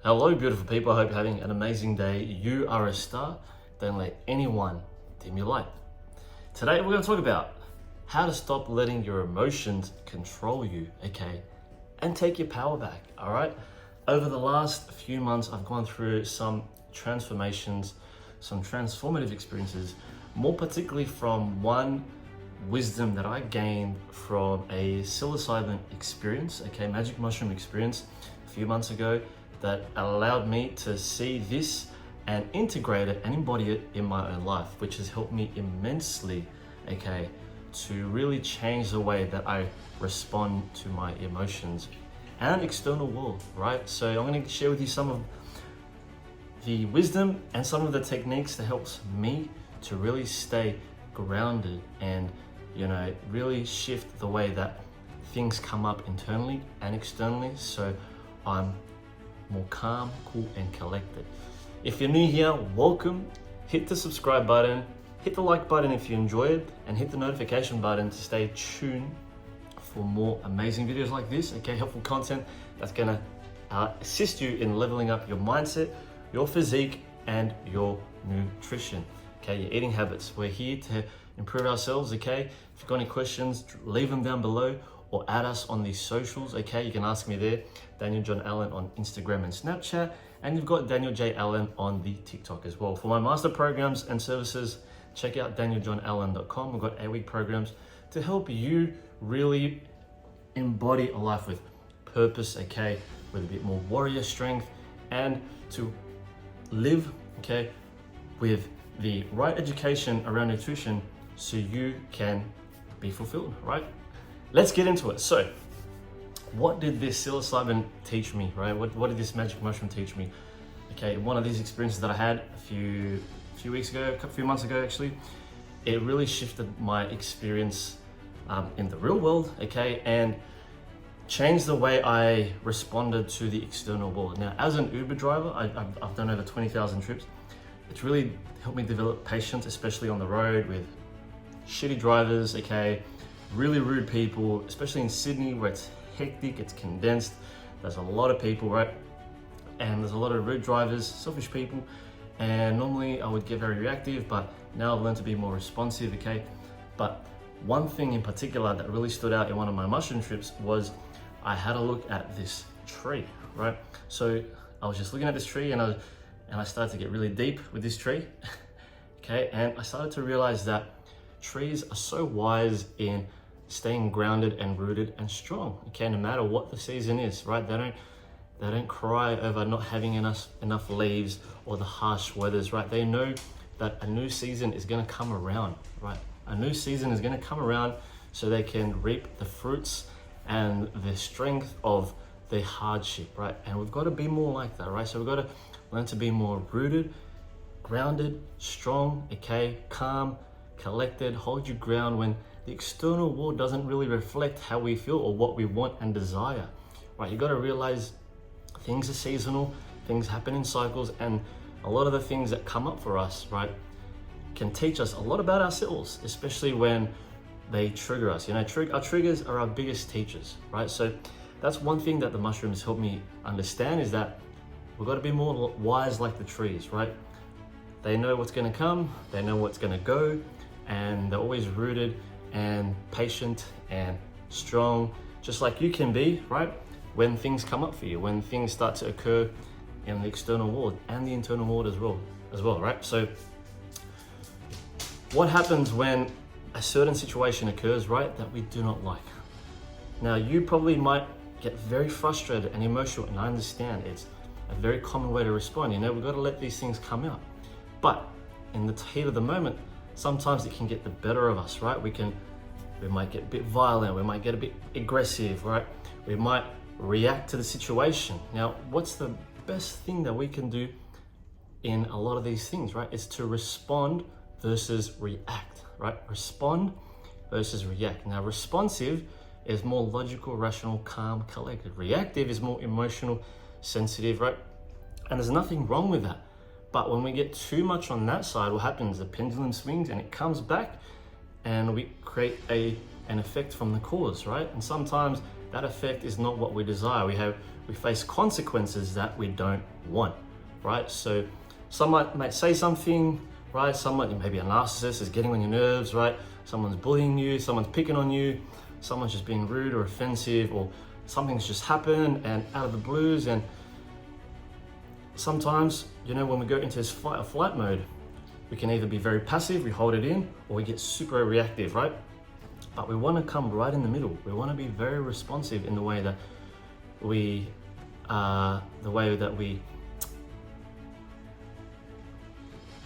Hello, beautiful people. I hope you're having an amazing day. You are a star. Don't let anyone dim your light. Today, we're going to talk about how to stop letting your emotions control you, okay? And take your power back, all right? Over the last few months, I've gone through some transformations, some transformative experiences, more particularly from one wisdom that I gained from a psilocybin experience, okay, magic mushroom experience a few months ago that allowed me to see this and integrate it and embody it in my own life, which has helped me immensely, okay, to really change the way that I respond to my emotions and external world, right? So I'm going to share with you some of the wisdom and some of the techniques that helps me to really stay grounded and, really shift the way that things come up internally and externally, so I'm more calm, cool, and collected. If you're new here, welcome. Hit the subscribe button, hit the like button if you enjoy it, and hit the notification button to stay tuned for more amazing videos like this, okay? Helpful content that's gonna assist you in leveling up your mindset, your physique, and your nutrition, okay? Your eating habits. We're here to improve ourselves, okay? If you've got any questions, leave them down below or add us on the socials, okay? You can ask me there, Daniel John Allen on Instagram and Snapchat, and you've got Daniel J. Allen on the TikTok as well. For my master programs and services, check out danieljohnallen.com. We've got 8-week programs to help you really embody a life with purpose, okay? With a bit more warrior strength, and to live, okay, with the right education around nutrition so you can be fulfilled, right? Let's get into it. So, what did this psilocybin teach me, right? What did this magic mushroom teach me? Okay, one of these experiences that I had a few months ago actually, it really shifted my experience in the real world, okay, and changed the way I responded to the external world. Now, as an Uber driver, I've done over 20,000 trips. It's really helped me develop patience, especially on the road with shitty drivers, okay, really rude people, especially in Sydney where it's hectic, it's condensed, there's a lot of people, right? And there's a lot of rude drivers, selfish people, and normally I would get very reactive, but now I've learned to be more responsive, okay? But one thing in particular that really stood out in one of my mushroom trips was I had a look at this tree, right? So I was just looking at this tree and I started to get really deep with this tree, okay? And I started to realize that trees are so wise in staying grounded and rooted and strong, okay, no matter what the season is, right? They don't cry over not having enough leaves or the harsh weathers, right? They know that a new season is gonna come around, right? A new season is gonna come around so they can reap the fruits and the strength of their hardship, right? And we've got to be more like that, right? So we've got to learn to be more rooted, grounded, strong, okay, calm, collected, hold your ground when the external world doesn't really reflect how we feel or what we want and desire, right? You got to realize things are seasonal, things happen in cycles, and a lot of the things that come up for us, right, can teach us a lot about ourselves, especially when they trigger us. Our triggers are our biggest teachers, right? So that's one thing that the mushrooms help me understand, is that we've got to be more wise like the trees, right? They know what's going to come, they know what's going to go, and they're always rooted and patient and strong, just like you can be, right? When things come up for you, when things start to occur in the external world and the internal world as well, right? So what happens when a certain situation occurs, right, that we do not like? Now, you probably might get very frustrated and emotional, and I understand it's a very common way to respond. We've got to let these things come out. But in the heat of the moment, sometimes it can get the better of us, right? We might get a bit violent, we might get a bit aggressive, right? We might react to the situation. Now, what's the best thing that we can do in a lot of these things, right? Is to respond versus react, right? Respond versus react. Now, responsive is more logical, rational, calm, collected. Reactive is more emotional, sensitive, right? And there's nothing wrong with that. But when we get too much on that side, what happens? The pendulum swings and it comes back, and we create an effect from the cause, right? And sometimes that effect is not what we desire. We face consequences that we don't want, right? So someone might say something, right? Someone, maybe a narcissist, is getting on your nerves, right? Someone's bullying you, someone's picking on you, someone's just being rude or offensive, or something's just happened and out of the blues. And sometimes, when we go into this fight or flight mode, we can either be very passive, we hold it in, or we get super reactive, right? But we want to come right in the middle. We want to be very responsive in the way that we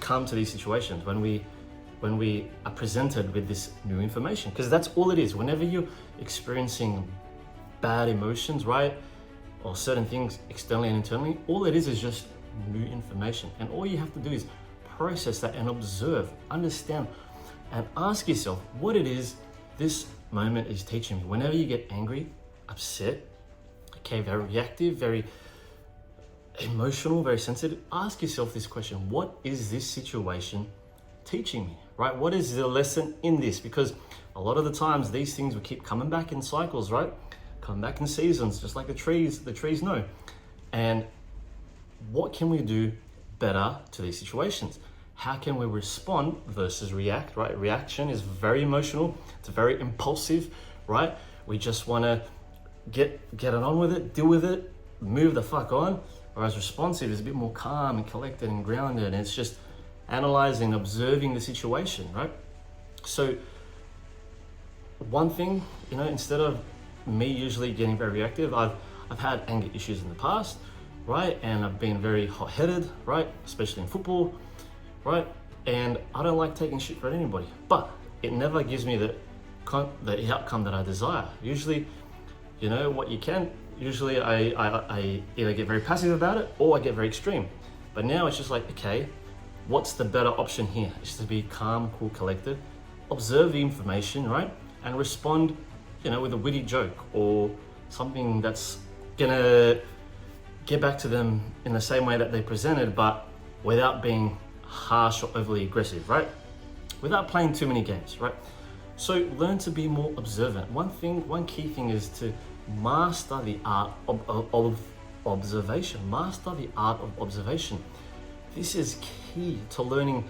come to these situations when we are presented with this new information, because that's all it is. Whenever you're experiencing bad emotions, right, or certain things externally and internally, all it is just new information, and all you have to do is process that and observe, understand, and ask yourself what it is this moment is teaching me. Whenever you get angry, upset, okay, very reactive, very emotional, very sensitive, ask yourself this question: what is this situation teaching me, right? What is the lesson in this? Because a lot of the times these things will keep coming back in cycles, right? Come back in seasons, just like the trees know. And what can we do better to these situations? How can we respond versus react, right? Reaction is very emotional, it's very impulsive, right? We just want to get it on with it, deal with it, move the fuck on. Whereas responsive is a bit more calm and collected and grounded, and it's just analyzing, observing the situation, right? So one thing, instead of me usually getting very reactive, I've had anger issues in the past, right? And I've been very hot-headed, right? Especially in football, right? And I don't like taking shit from anybody, but it never gives me the outcome that I desire. Usually, usually I either get very passive about it or I get very extreme. But now it's just like, okay, what's the better option here? It's to be calm, cool, collected, observe the information, right? And respond, with a witty joke or something that's gonna get back to them in the same way that they presented, but without being harsh or overly aggressive, right? Without playing too many games, right? So learn to be more observant. One key thing is to master the art of observation. Master the art of observation. This is key to learning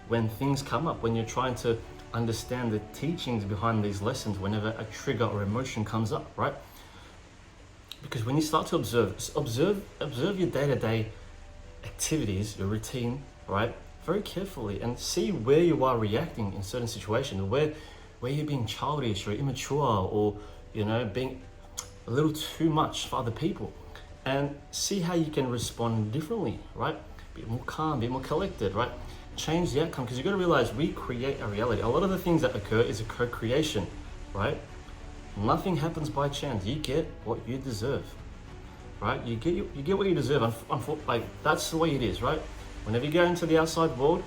when things come up, when you're trying to understand the teachings behind these lessons, whenever a trigger or emotion comes up, right? Because when you start to observe your day-to-day activities, your routine, right, very carefully, and see where you are reacting in certain situations, where you're being childish or immature, or being a little too much for other people, and see how you can respond differently, right? Be more calm, be more collected, right? Change the outcome, because you got to realize we create a reality. A lot of the things that occur is a co-creation, right? Nothing happens by chance. You get what you deserve, right? You get what you deserve. Like, that's the way it is, right? Whenever you go into the outside world,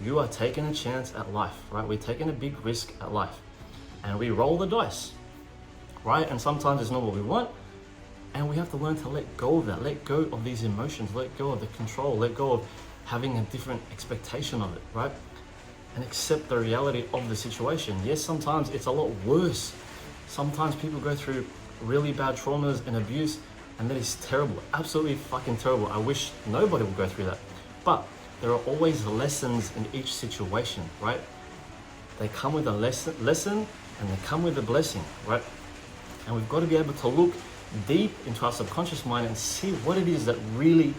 you are taking a chance at life, right? We're taking a big risk at life, and we roll the dice, right? And sometimes it's not what we want, and we have to learn to let go of that, let go of these emotions, let go of the control, let go of having a different expectation of it, right? And accept the reality of the situation. Yes, sometimes it's a lot worse. Sometimes people go through really bad traumas and abuse, and that is terrible, absolutely fucking terrible. I wish nobody would go through that. But there are always lessons in each situation, right? They come with a lesson and they come with a blessing, right? And we've got to be able to look deep into our subconscious mind and see what it is that really,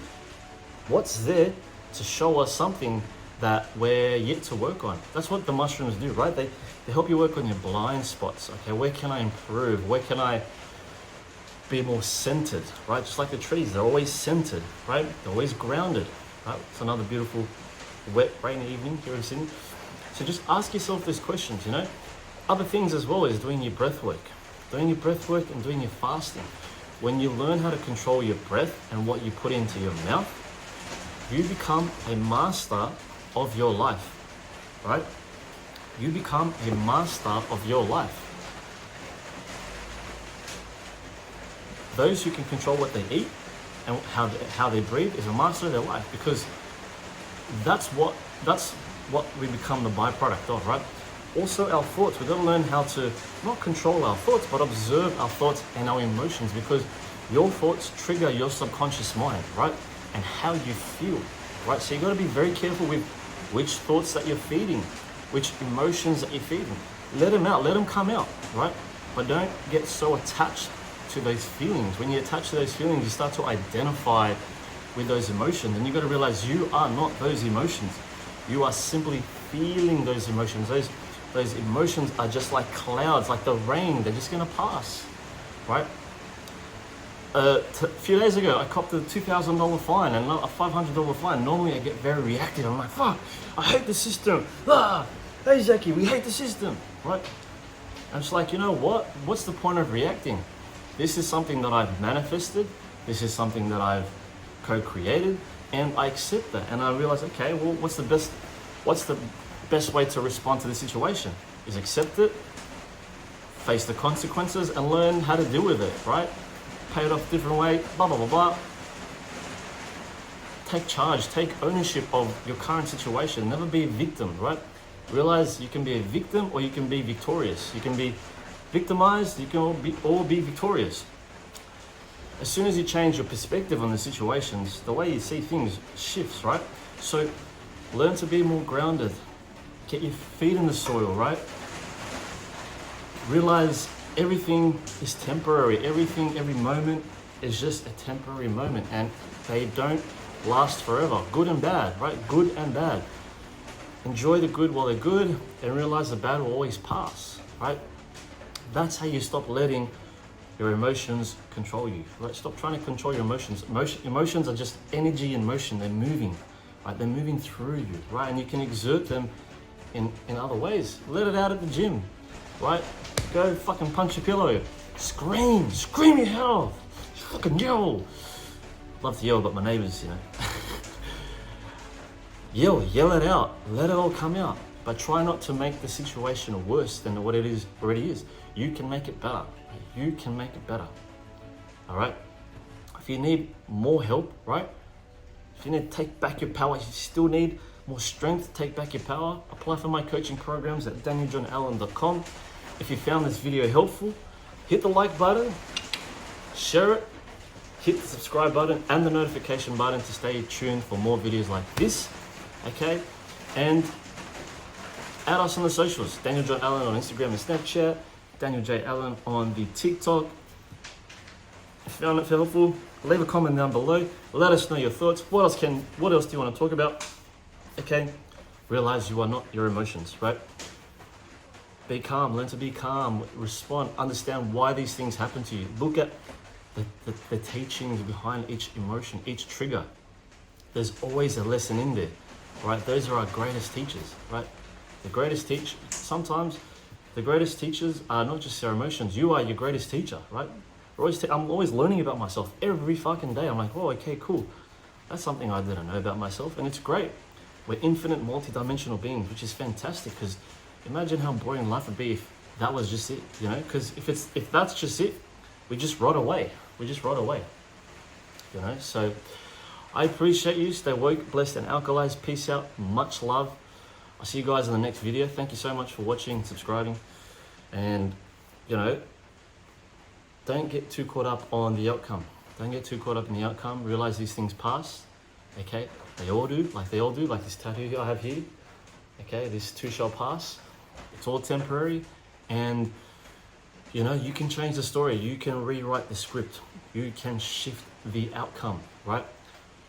what's there to show us something that we're yet to work on. That's what the mushrooms do, right? They help you work on your blind spots. Okay, where can I improve? Where can I be more centered, right? Just like the trees, they're always centered, right? They're always grounded, right? It's another beautiful, wet, rainy evening here in Sydney. So just ask yourself these questions, Other things as well is doing your breath work. Doing your breath work and doing your fasting. When you learn how to control your breath and what you put into your mouth, you become a master of your life, right? You become a master of your life. Those who can control what they eat and how they breathe is a master of their life, because that's what we become the byproduct of, right? also our thoughts. We've got to learn how to not control our thoughts, but observe our thoughts and our emotions, because your thoughts trigger your subconscious mind, right? And how you feel, right? So you got to be very careful with which thoughts that you're feeding, which emotions that you're feeding. Let them out, let them come out, right? But don't get so attached to those feelings. When you attach to those feelings, you start to identify with those emotions, and you got to realize you are not those emotions. You are simply feeling those emotions. Those emotions are just like clouds, like the rain. They're just gonna pass, right? A few days ago, I copped a $2,000 fine and a $500 fine. Normally, I get very reactive. I'm like, fuck, I hate the system. Ah, hey, Zaki, we hate the system, right? I'm just like, you know what? What's the point of reacting? This is something that I've manifested. This is something that I've co-created, and I accept that. And I realize, okay, well, what's the best way to respond to the situation? Is accept it, face the consequences, and learn how to deal with it, right? Pay it off a different way, blah, blah, blah, blah. Take charge, take ownership of your current situation. Never be a victim, right? Realize you can be a victim or you can be victorious. You can be victimized, you can all be victorious. As soon as you change your perspective on the situations, the way you see things shifts, right? So learn to be more grounded. Get your feet in the soil, right? Realize everything is temporary. Every moment is just a temporary moment, and they don't last forever. Good and bad, right? Good and bad. Enjoy the good while they're good, and realize the bad will always pass, right? That's how you stop letting your emotions control you, right? Stop trying to control your emotions. Emotions are just energy in motion. They're moving, right? They're moving through you, right? And you can exert them in other ways. Let it out at the gym, right? Go fucking punch a pillow. Scream your hell. Fucking yell. Love to yell, but my neighbors, you know. Yell it out. Let it all come out. But try not to make the situation worse than what it already is. You can make it better. You can make it better. All right? If you need more help, right? If you need to take back your power, you still need more strength to take back your power, apply for my coaching programs at danieljohnallen.com. If you found this video helpful, hit the like button, share it, hit the subscribe button and the notification button to stay tuned for more videos like this, okay? And add us on the socials, Daniel John Allen on Instagram and Snapchat, Daniel J. Allen on the TikTok. If you found it helpful, leave a comment down below. Let us know your thoughts. What else do you want to talk about? Okay, realize you are not your emotions, right? Be calm, learn to be calm, respond, understand why these things happen to you. Look at the teachings behind each emotion, each trigger. There's always a lesson in there, right? Those are our greatest teachers, right? The greatest teacher, sometimes the greatest teachers are not just our emotions. You are your greatest teacher, right? I'm always learning about myself every fucking day. I'm like, oh, okay, cool. That's something I didn't know about myself, and it's great. We're infinite, multi-dimensional beings, which is fantastic, because imagine how boring life would be if that was just it, you know? Because if that's just it, we just rot away. We just rot away, you know? So I appreciate you. Stay woke, blessed, and alkalized. Peace out. Much love. I'll see you guys in the next video. Thank you so much for watching, subscribing, and, you know, don't get too caught up on the outcome. Don't get too caught up in the outcome. Realize these things pass, okay? They all do, like this tattoo I have here. Okay, this too shall pass. It's all temporary, and you know, you can change the story. You can rewrite the script. You can shift the outcome, right?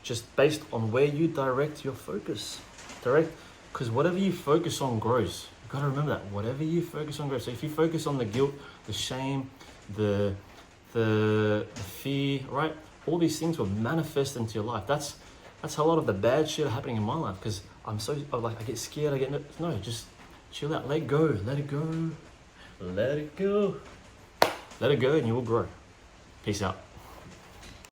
Just based on where you direct your focus. Because whatever you focus on grows. You've got to remember that. Whatever you focus on grows. So if you focus on the guilt, the shame, the fear, right? All these things will manifest into your life. That's how a lot of the bad shit are happening in my life, because I get scared, no, just chill out, let go, let it go, and you will grow. Peace out.